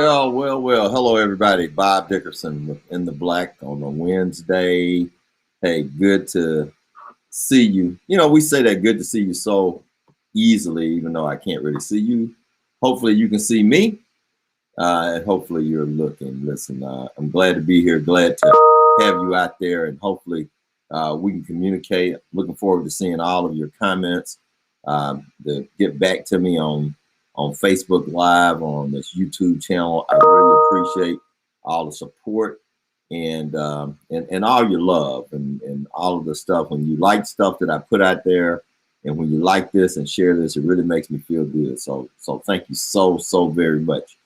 Well. Hello, everybody. Bob Dickerson with In the Black on a Wednesday. Hey, good to see you. You know, we say that good to see you so easily, even though I can't really see you. Hopefully, you can see me, and hopefully, you're looking. Listen, I'm glad to be here. Glad to have you out there, and hopefully, we can communicate. Looking forward to seeing all of your comments. To get back to me on Facebook Live, on this YouTube channel. I really appreciate all the support and all your love and all of the stuff. When you like stuff that I put out there, and when you like this and share this, it really makes me feel good. So thank you so very much.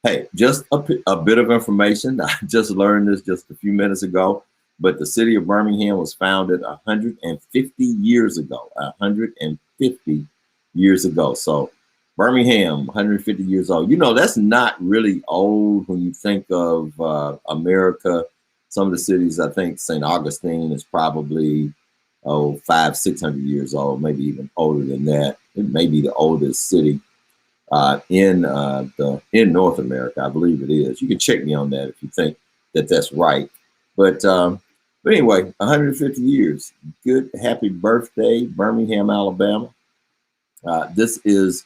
Hey, just a bit of information. I just learned this just a few minutes ago, but the city of Birmingham was founded 150 years ago. 150 years ago. So Birmingham, 150 years old. You know, that's not really old when you think of America. Some of the cities, I think St. Augustine is probably 500-600 years old, maybe even older than that. It may be the oldest city in North America. I believe it is. You can check me on that if you think that that's right. But anyway, 150 years. Good, happy birthday, Birmingham, Alabama. This is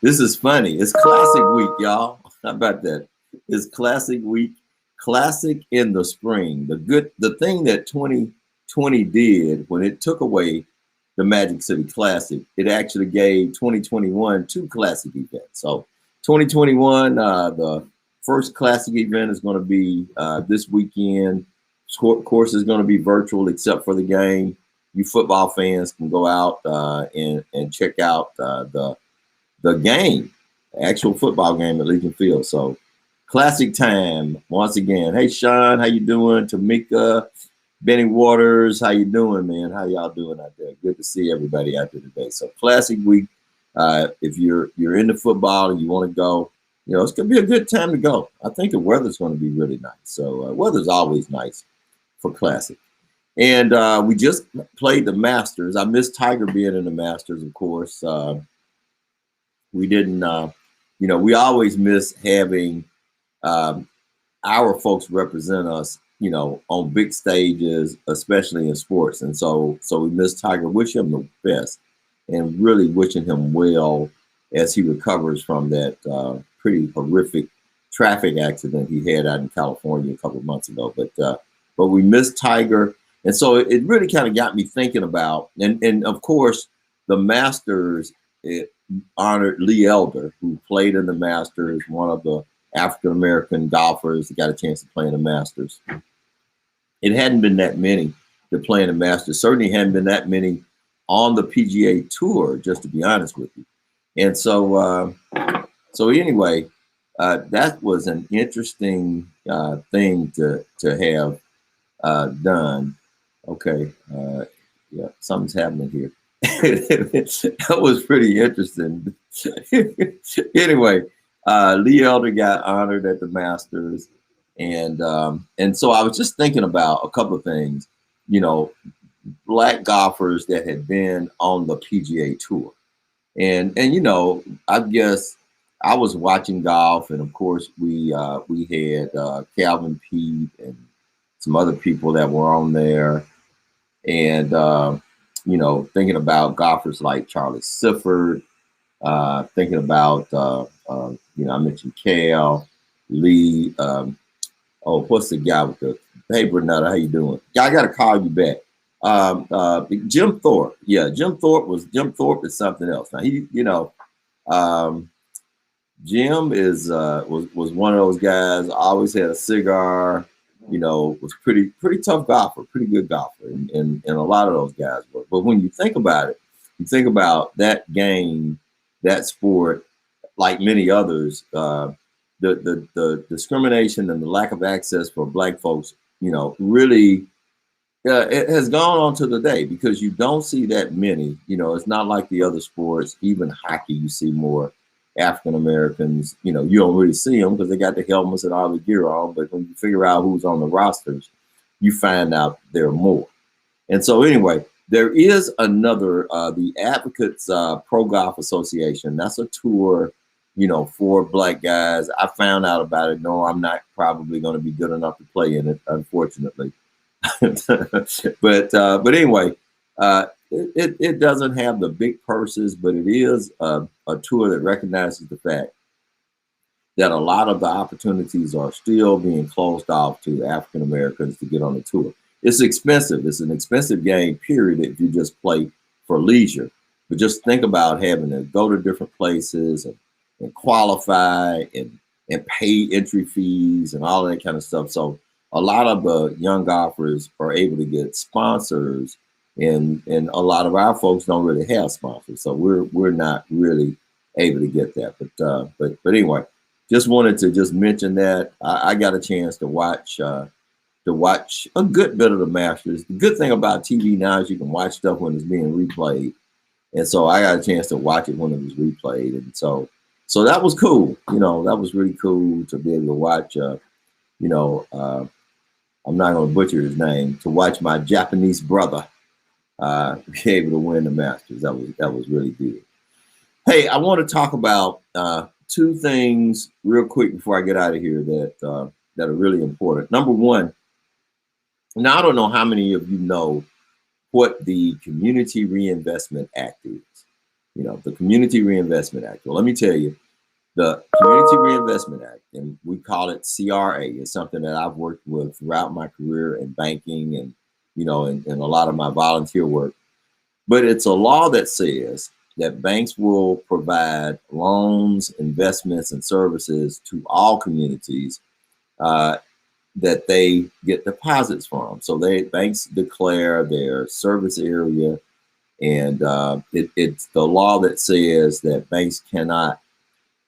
this is funny. It's classic week, y'all. How about that? It's classic week, classic in the spring. The thing that 2020 did when it took away the Magic City Classic, it actually gave 2021 two classic events. So 2021, the first classic event is going to be this weekend. Of course, it's going to be virtual except for the game. You football fans can go out and check out the game, the actual football game at Legion Field. So classic time once again. Hey, Sean, how you doing? Tamika, Benny Waters, how you doing, man? How y'all doing out there? Good to see everybody out there today. So classic week. If you're into football and you want to go, you know, it's going to be a good time to go. I think the weather's going to be really nice. So weather's always nice for classic. And we just played the Masters. I miss Tiger being in the Masters, of course. We didn't, you know, we always miss having our folks represent us, you know, on big stages, especially in sports. And so we miss Tiger. Wish him the best, and really wishing him well as he recovers from that pretty horrific traffic accident he had out in California a couple of months ago. But we miss Tiger. And so it really kind of got me thinking about, and of course, the Masters, it honored Lee Elder, who played in the Masters, one of the African-American golfers that got a chance to play in the Masters. It hadn't been that many to play in the Masters. Certainly hadn't been that many on the PGA Tour, just to be honest with you. And so anyway, that was an interesting thing to have done. Okay, yeah, something's happening here. That was pretty interesting. Anyway, Lee Elder got honored at the Masters, and so I was just thinking about a couple of things. You know, black golfers that had been on the PGA Tour, and you know, I guess I was watching golf, and of course we had Calvin Pete and some other people that were on there. And, you know, thinking about golfers like Charlie Sifford, thinking about, you know, I mentioned Cal, Lee. What's the guy with the, hey, Bernetta, how you doing? I got to call you back. Jim Thorpe. Yeah, Jim Thorpe is something else. Now, he, you know, Jim was one of those guys, always had a cigar. You know, was pretty tough golfer, pretty good golfer, and a lot of those guys were. But when you think about it, you think about that game, that sport, like many others, the discrimination and the lack of access for black folks, you know, really, it has gone on to the day, because you don't see that many. You know, it's not like the other sports. Even hockey, you see more African Americans. You know, you don't really see them because they got the helmets and all the gear on, but when you figure out who's on the rosters, you find out there are more. And so anyway, there is another, the Advocates Pro Golf Association. That's a tour 4 black guys. I found out about it. No, I'm not probably going to be good enough to play in it, unfortunately. But anyway, it doesn't have the big purses, but it is a tour that recognizes the fact that a lot of the opportunities are still being closed off to African Americans to get on the tour. It's expensive. It's an expensive game, period, if you just play for leisure. But just think about having to go to different places and qualify and pay entry fees and all that kind of stuff. So a lot of the young golfers are able to get sponsors, and a lot of our folks don't really have sponsors. So we're not really able to get that. But anyway, just wanted to just mention that I got a chance to watch a good bit of the Masters. The good thing about TV now is you can watch stuff when it's being replayed, and so I got a chance to watch it when it was replayed, and so that was cool. That was really cool to be able to watch. I'm not going to butcher his name, to watch my Japanese brother be able to win the Masters. That was really good. Hey, I want to talk about 2 things real quick before I get out of here that are really important. Number one, now I don't know how many of you know what the Community Reinvestment Act is. The Community Reinvestment Act. Well, let me tell you, the Community Reinvestment Act, and we call it CRA, is something that I've worked with throughout my career in banking and a lot of my volunteer work. But it's a law that says that banks will provide loans, investments, and services to all communities that they get deposits from. So banks declare their service area, and it's the law that says that banks cannot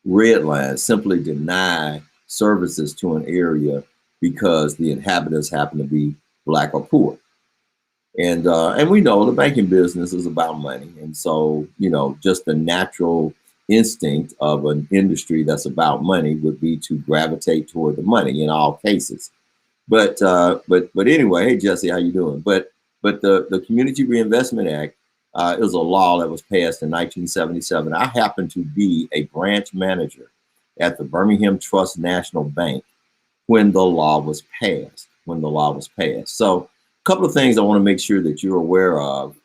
redline, simply deny services to an area because the inhabitants happen to be black or poor. And we know the banking business is about money. And so, just the natural instinct of an industry that's about money would be to gravitate toward the money in all cases. But anyway, hey Jesse, how you doing? But the Community Reinvestment Act is a law that was passed in 1977. I happened to be a branch manager at the Birmingham Trust National Bank when the law was passed. So a couple of things I want to make sure that you're aware of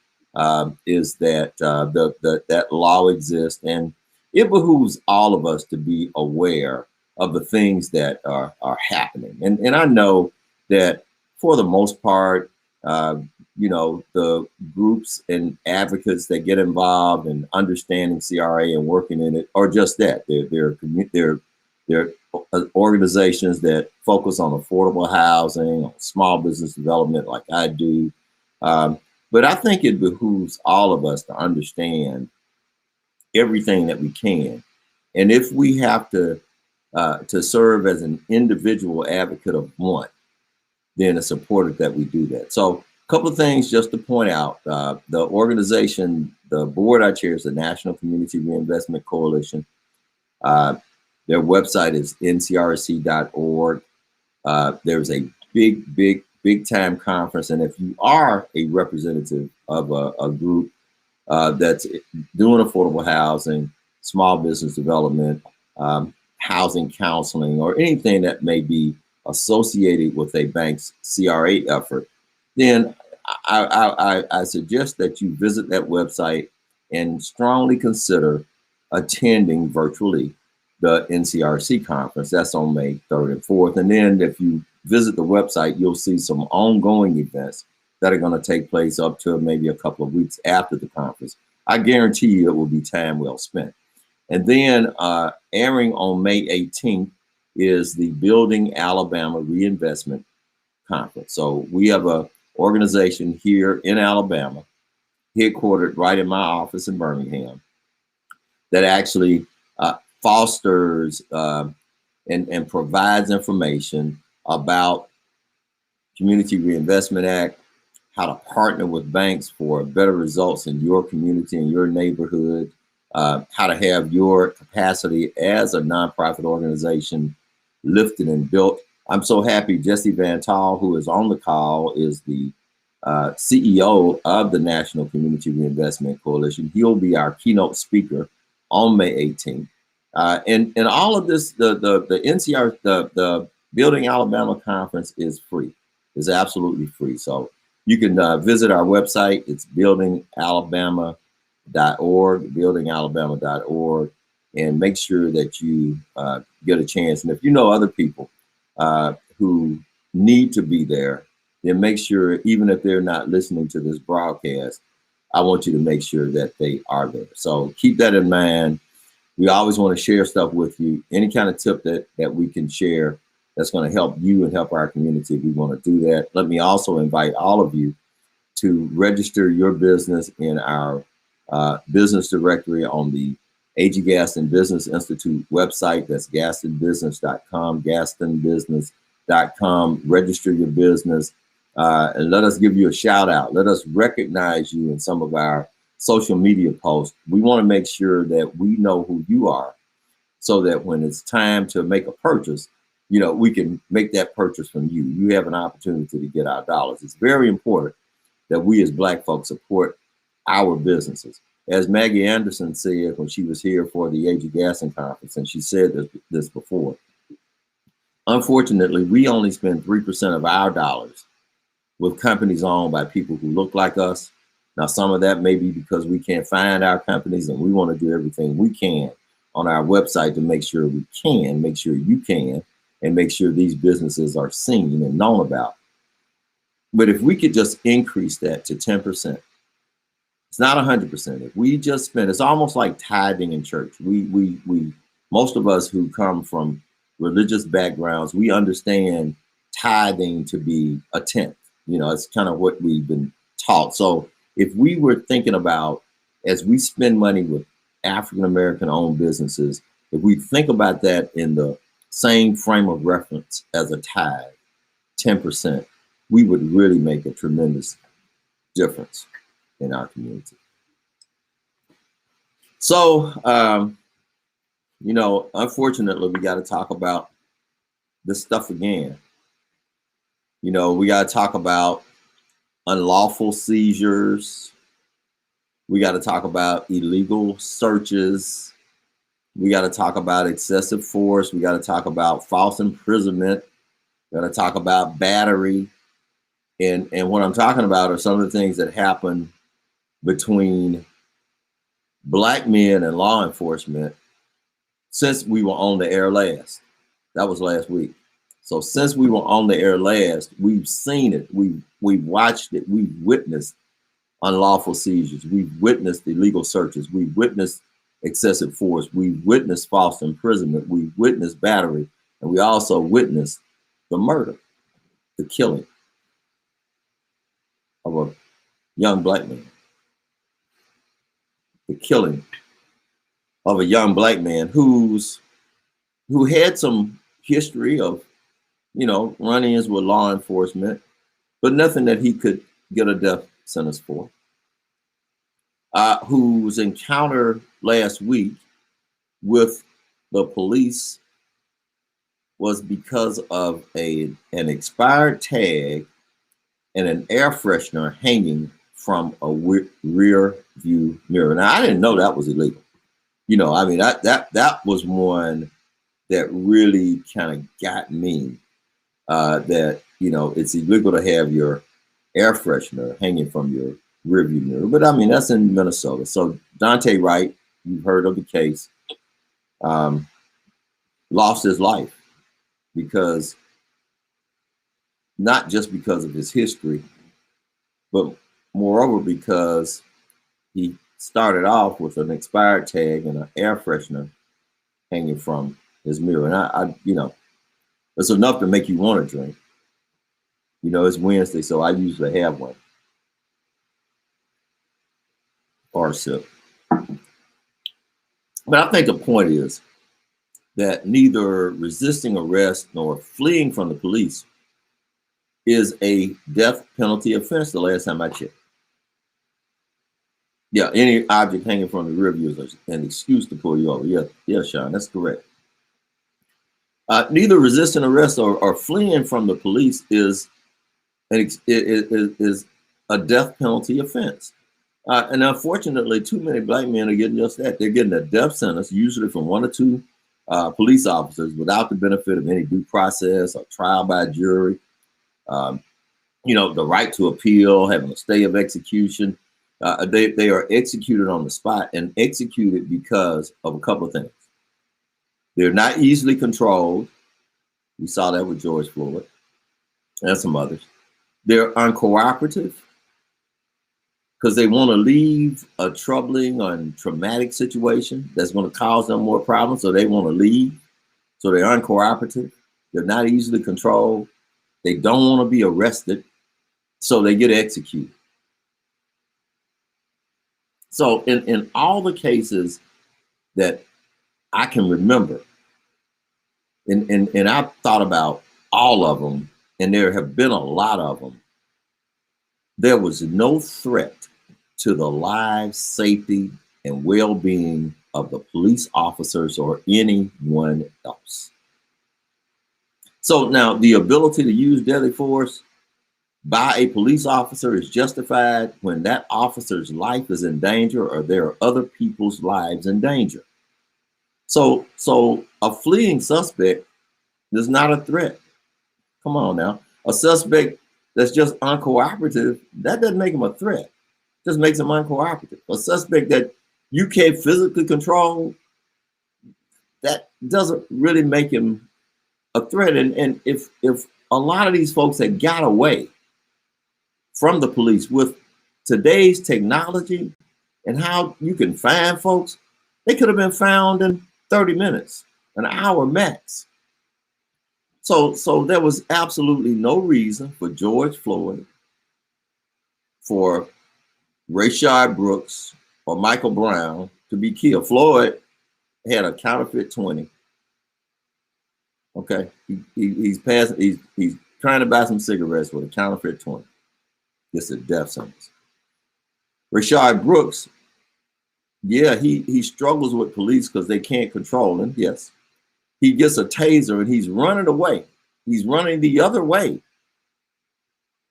is that that law exists, and it behooves all of us to be aware of the things that are happening. And I know that for the most part, the groups and advocates that get involved in understanding CRA and working in it are just that. They're organizations that focus on affordable housing, on small business development like I do. But I think it behooves all of us to understand everything that we can. And if we have to serve as an individual advocate of one, then it's important that we do that. So a couple of things just to point out. The organization, the board I chair is the National Community Reinvestment Coalition. Their website is ncrc.org. There's a big time conference. And if you are a representative of a group that's doing affordable housing, small business development, housing counseling, or anything that may be associated with a bank's CRA effort, then I suggest that you visit that website and strongly consider attending virtually the NCRC conference. That's on May 3rd and 4th. And then if you visit the website, you'll see some ongoing events that are going to take place up to maybe a couple of weeks after the conference. I guarantee you it will be time well spent. And then airing on May 18th is the Building Alabama Reinvestment Conference. So we have a organization here in Alabama, headquartered right in my office in Birmingham, that actually fosters and provides information about Community Reinvestment Act, how to partner with banks for better results in your community and your neighborhood, how to have your capacity as a nonprofit organization lifted and built. I'm so happy Jesse Van Tall, who is on the call, is the CEO of the National Community Reinvestment Coalition. He'll be our keynote speaker on May 18th. And all of this, the NCR, the Building Alabama Conference is free. It's absolutely free. So you can visit our website. It's buildingalabama.org, buildingalabama.org, and make sure that you get a chance. And if you know other people who need to be there, then make sure, even if they're not listening to this broadcast, I want you to make sure that they are there. So keep that in mind. We always want to share stuff with you. Any kind of tip that we can share that's going to help you and help our community, we want to do that. Let me also invite all of you to register your business in our business directory on the A.G. Gaston Business Institute website. That's gastonbusiness.com, gastonbusiness.com. Register your business and let us give you a shout out. Let us recognize you in some of our social media posts. We want to make sure that we know who you are, so that when it's time to make a purchase, you know, we can make that purchase from you. You have an opportunity to get our dollars. It's very important that we as Black folks support our businesses. As Maggie Anderson said when she was here for the A.G. Gaston conference, and she said this before, unfortunately, we only spend 3% of our dollars with companies owned by people who look like us. Now, some of that may be because we can't find our companies, and we want to do everything we can on our website to make sure we can, make sure you can, and make sure these businesses are seen and known about. But if we could just increase that to 10%, it's not 100%. If we just spend, it's almost like tithing in church. We most of us who come from religious backgrounds, we understand tithing to be a tenth. You know, it's kind of what we've been taught. So if we were thinking about, as we spend money with African-American owned businesses, if we think about that in the same frame of reference as a tithe, 10%, we would really make a tremendous difference in our community. So, you know, unfortunately, we got to talk about this stuff again. You know, we got to talk about unlawful seizures. We got to talk about illegal searches. We got to talk about excessive force. We got to talk about false imprisonment. We got to talk about battery. And what I'm talking about are some of the things that happen between Black men and law enforcement since we were on the air last. That was last week. So since we were on the air last, we've seen it. We've watched it. We've witnessed unlawful seizures. We've witnessed illegal searches. We've witnessed excessive force. We've witnessed false imprisonment. We've witnessed battery. And we also witnessed the murder, the killing of a young Black man. The killing of a young Black man who had some history of, you know, run-ins with law enforcement, but nothing that he could get a death sentence for. Whose encounter last week with the police was because of an expired tag and an air freshener hanging from a rear view mirror. Now, I didn't know that was illegal. You know, I mean, that was one that really kind of got me, that, you know, it's illegal to have your air freshener hanging from your rear view mirror. But I mean, that's in Minnesota. So Dante Wright, you've heard of the case, lost his life because, not just because of his history, but moreover because he started off with an expired tag and an air freshener hanging from his mirror. And I you know, it's enough to make you want to drink. You know, it's Wednesday, so I usually have one or a sip. But I think the point is that neither resisting arrest nor fleeing from the police is a death penalty offense the last time I checked. Yeah, any object hanging from the rear view is an excuse to pull you over. Yeah, Sean, that's correct. Neither resisting arrest or fleeing from the police is a death penalty offense. And unfortunately, too many black men are getting just that. They're getting a death sentence, usually from one or two police officers, without the benefit of any due process or trial by jury. Um, the right to appeal, having a stay of execution. They are executed on the spot and executed because of a couple of things. They're not easily controlled. We saw that with George Floyd and some others. They're uncooperative because they want to leave a troubling and traumatic situation that's going to cause them more problems, so they want to leave. So they're uncooperative. They're not easily controlled. They don't want to be arrested, so they get executed. So in all the cases that I can remember, and I've thought about all of them, and there have been a lot of them, there was no threat to the lives, safety, and well-being of the police officers or anyone else. So now the ability to use deadly force by a police officer is justified when that officer's life is in danger or there are other people's lives in danger. So a fleeing suspect is not a threat. Come on now. A suspect that's just uncooperative, that doesn't make him a threat. It just makes him uncooperative. A suspect that you can't physically control, that doesn't really make him a threat. And if a lot of these folks had got away from the police with today's technology and how you can find folks, they could have been found in 30 minutes, an hour max. So there was absolutely no reason for George Floyd, for Rayshard Brooks, or Michael Brown to be killed. Floyd had a counterfeit 20. Okay, he's trying to buy some cigarettes with a counterfeit 20. Gets a death sentence. Rayshard Brooks, yeah, he struggles with police because they can't control him. Yes, he gets a taser and he's running away. He's running the other way,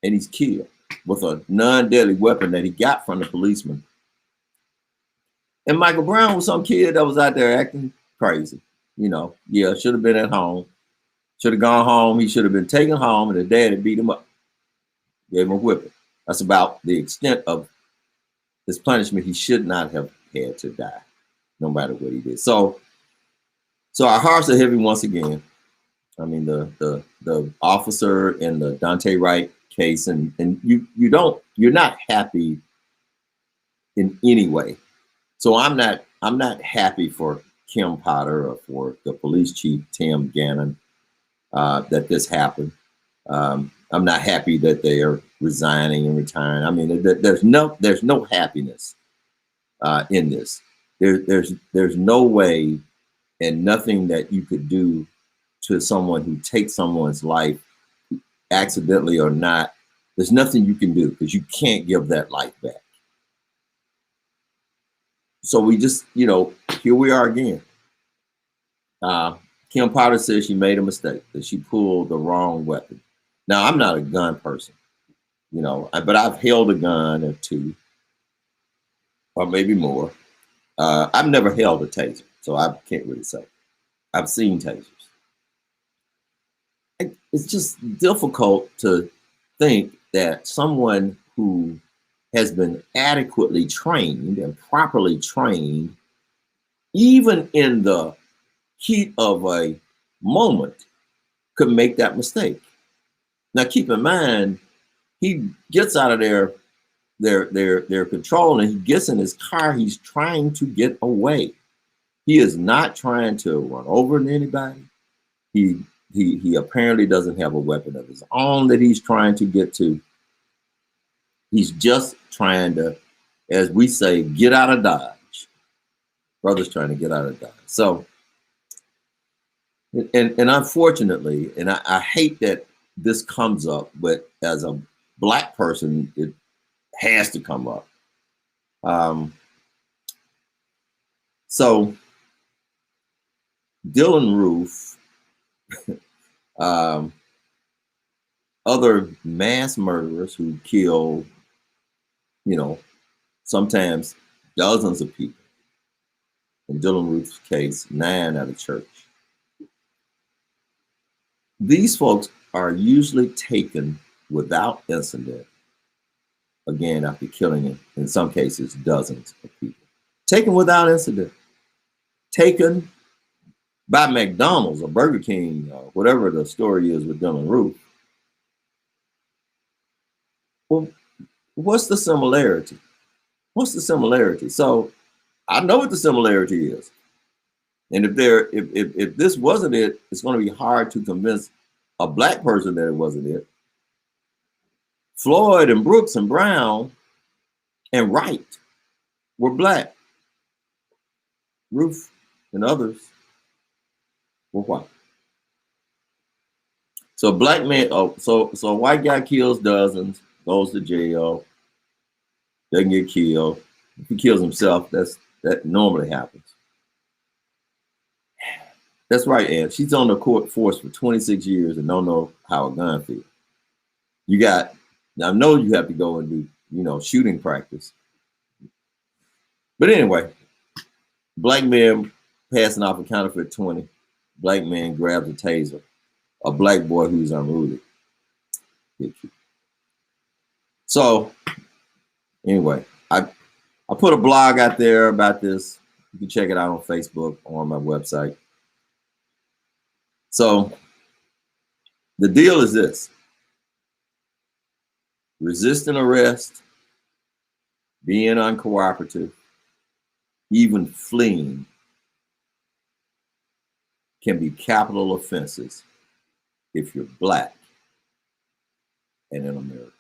and he's killed with a non-deadly weapon that he got from the policeman. And Michael Brown was some kid that was out there acting crazy. Yeah, should have been at home. Should have gone home. He should have been taken home, and the daddy beat him up, gave him a whipping. That's about the extent of his punishment. He should not have had to die, no matter what he did. So our hearts are heavy once again. I mean, the officer in the Dante Wright case, and you're not happy in any way. So I'm not happy for Kim Potter or for the police chief Tim Gannon that this happened. I'm not happy that they are resigning and retiring. I mean, there's no happiness in this. There's no way and nothing that you could do to someone who takes someone's life, accidentally or not. There's nothing you can do because you can't give that life back. So we just, here we are again. Kim Potter says she made a mistake, that she pulled the wrong weapon. Now, I'm not a gun person, but I've held a gun or two, or maybe more. I've never held a taser, so I can't really say. I've seen tasers. It's just difficult to think that someone who has been adequately trained and properly trained, even in the heat of a moment, could make that mistake. Now, keep in mind, he gets out of their control and he gets in his car. He's trying to get away. He is not trying to run over anybody. He apparently doesn't have a weapon of his own that he's trying to get to. He's just trying to, as we say, get out of Dodge. Brother's trying to get out of Dodge. So, and unfortunately, and I hate that this comes up, but as a Black person, it has to come up. So Dylan Roof, other mass murderers who kill, sometimes dozens of people. In Dylan Ruth's case, 9 at a church. These folks are usually taken without incident, again, after killing, in some cases, dozens of people. Taken without incident. Taken by McDonald's or Burger King, or whatever the story is with Dylan Ruth. Well, what's the similarity? What's the similarity? So I know what the similarity is. And if this wasn't it, it's going to be hard to convince a black person that it wasn't it. Floyd and Brooks and Brown and Wright were black. Ruth and others were white. So black man, so a white guy kills dozens, goes to jail, doesn't get killed. If he kills himself, that normally happens. That's right, Ann. She's on the court force for 26 years and don't know how a gun feels. I know you have to go and do, shooting practice. But anyway, black man passing off a counterfeit 20. Black man grabs a taser. A black boy who's unruly. So anyway, I put a blog out there about this. You can check it out on Facebook or on my website. So the deal is this: resisting arrest, being uncooperative, even fleeing can be capital offenses if you're black and in America.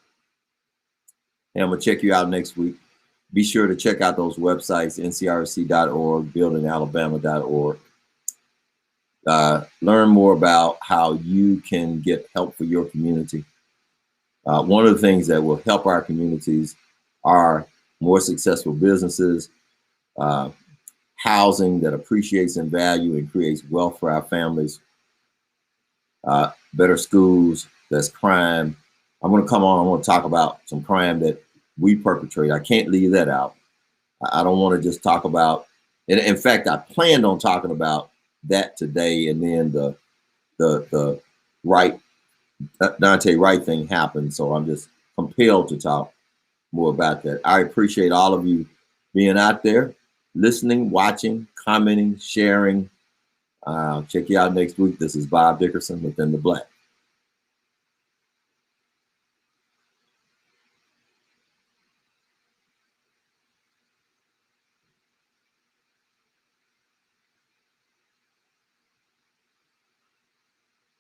And I'm going to check you out next week. Be sure to check out those websites, ncrc.org, buildingalabama.org. Learn more about how you can get help for your community. One of the things that will help our communities are more successful businesses, housing that appreciates in value and creates wealth for our families, better schools, less crime. I'm going to come on, I want to talk about some crime that we perpetrate. I can't leave that out. I don't want to just talk about, and in fact, I planned on talking about that today, and then the Wright, Dante Wright thing happened, so I'm just compelled to talk more about that. I appreciate all of you being out there, listening, watching, commenting, sharing. Check you out next week. This is Bob Dickerson within the Black.